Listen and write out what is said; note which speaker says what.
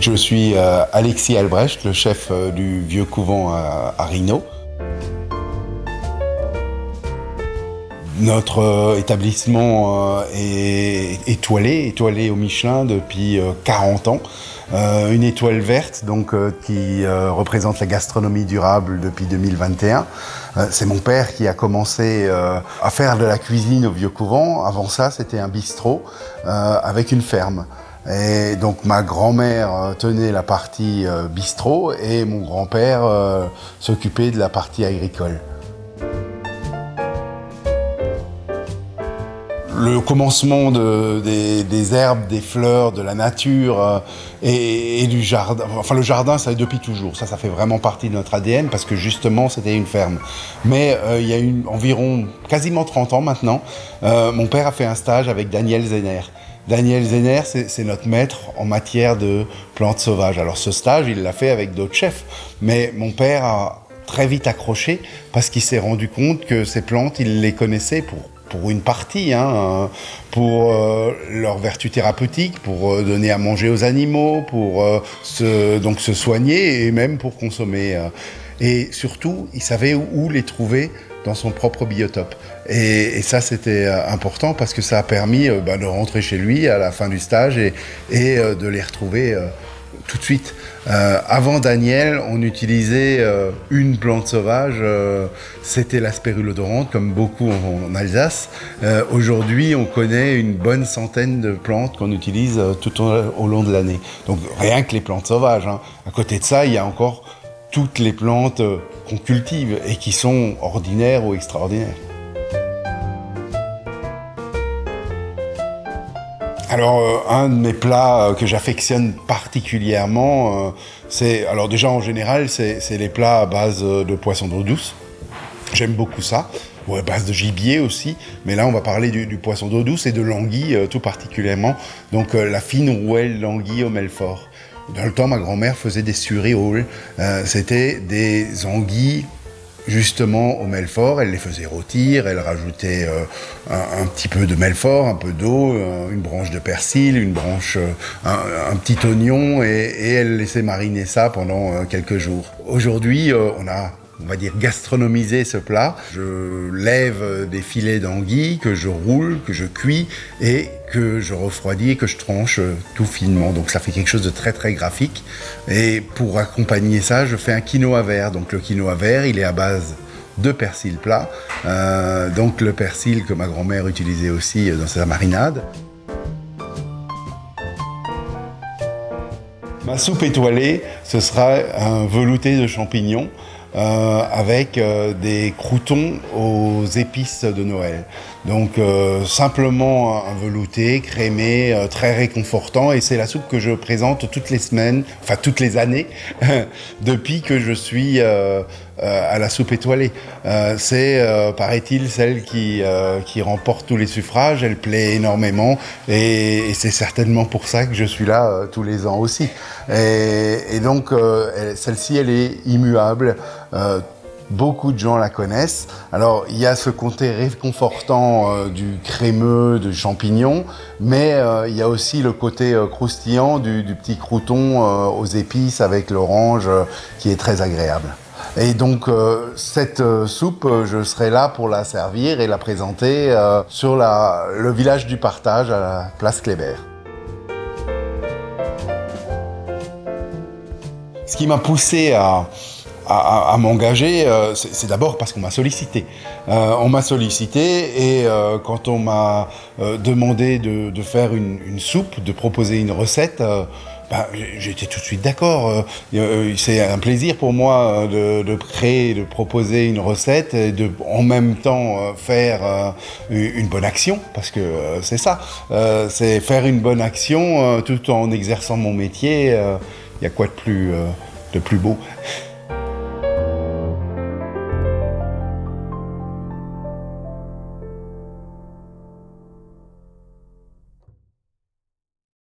Speaker 1: Je suis Alexis Albrecht, le chef du vieux couvent à Rhino. Notre établissement est étoilé au Michelin depuis 40 ans. Une étoile verte donc, qui représente la gastronomie durable depuis 2021. C'est mon père qui a commencé à faire de la cuisine au vieux couvent. Avant ça, c'était un bistrot avec une ferme. Et donc ma grand-mère tenait la partie bistrot et mon grand-père s'occupait de la partie agricole. Le commencement des herbes, des fleurs, de la nature et du jardin. Enfin, le jardin, ça depuis toujours. Ça fait vraiment partie de notre ADN parce que justement, c'était une ferme. Mais il y a environ quasiment 30 ans maintenant, mon père a fait un stage avec Daniel Zenner. Daniel Zenner, c'est notre maître en matière de plantes sauvages. Alors ce stage, il l'a fait avec d'autres chefs. Mais mon père a très vite accroché parce qu'il s'est rendu compte que ces plantes, il les connaissait pour une partie, pour leur vertu thérapeutique, pour donner à manger aux animaux, pour se soigner et même pour consommer. Et surtout, il savait où les trouver dans son propre biotope. Et ça, c'était important parce que ça a permis de rentrer chez lui à la fin du stage et de les retrouver tout de suite. Avant Daniel, on utilisait une plante sauvage, c'était la spirulodorante, comme beaucoup en Alsace. Aujourd'hui, on connaît une bonne centaine de plantes qu'on utilise tout au long de l'année. Donc rien que les plantes sauvages. À côté de ça, il y a encore toutes les plantes qu'on cultive et qui sont ordinaires ou extraordinaires. Alors, un de mes plats que j'affectionne particulièrement, alors déjà en général, c'est les plats à base de poisson d'eau douce. J'aime beaucoup ça, ou à base de gibier aussi, mais là on va parler du poisson d'eau douce et de l'anguille tout particulièrement. Donc la fine rouelle d'anguille au melfort. Dans le temps, ma grand-mère faisait des surréaules. C'était des anguilles justement au melfort, elle les faisait rôtir, elle rajoutait un petit peu de melfort, un peu d'eau, une branche de persil, un petit oignon et elle laissait mariner ça pendant quelques jours. Aujourd'hui, on va dire gastronomiser ce plat. Je lève des filets d'anguilles que je roule, que je cuis et que je refroidis et que je tranche tout finement. Donc ça fait quelque chose de très très graphique. Et pour accompagner ça, je fais un quinoa vert. Donc le quinoa vert, il est à base de persil plat. Donc le persil que ma grand-mère utilisait aussi dans sa marinade. Ma soupe étoilée, ce sera un velouté de champignons avec des croûtons aux épices de Noël. Donc simplement un velouté, crémé, très réconfortant et c'est la soupe que je présente toutes les semaines, enfin toutes les années, depuis que je suis à la soupe étoilée. C'est, paraît-il, celle qui remporte tous les suffrages, elle plaît énormément et c'est certainement pour ça que je suis là tous les ans aussi. Et donc celle-ci, elle est immuable. Beaucoup de gens la connaissent. Alors, il y a ce côté réconfortant du crémeux, du champignon, mais il y a aussi le côté croustillant du petit croûton aux épices avec l'orange qui est très agréable. Et donc, cette soupe, je serai là pour la servir et la présenter sur le village du partage à la place Kléber. Ce qui m'a poussé à m'engager, c'est d'abord parce qu'on m'a sollicité. On m'a sollicité et quand on m'a demandé de faire une soupe, de proposer une recette, j'étais tout de suite d'accord. C'est un plaisir pour moi de créer, de proposer une recette et de en même temps faire une bonne action, parce que c'est ça. C'est faire une bonne action tout en exerçant mon métier. Il y a quoi de plus beau ?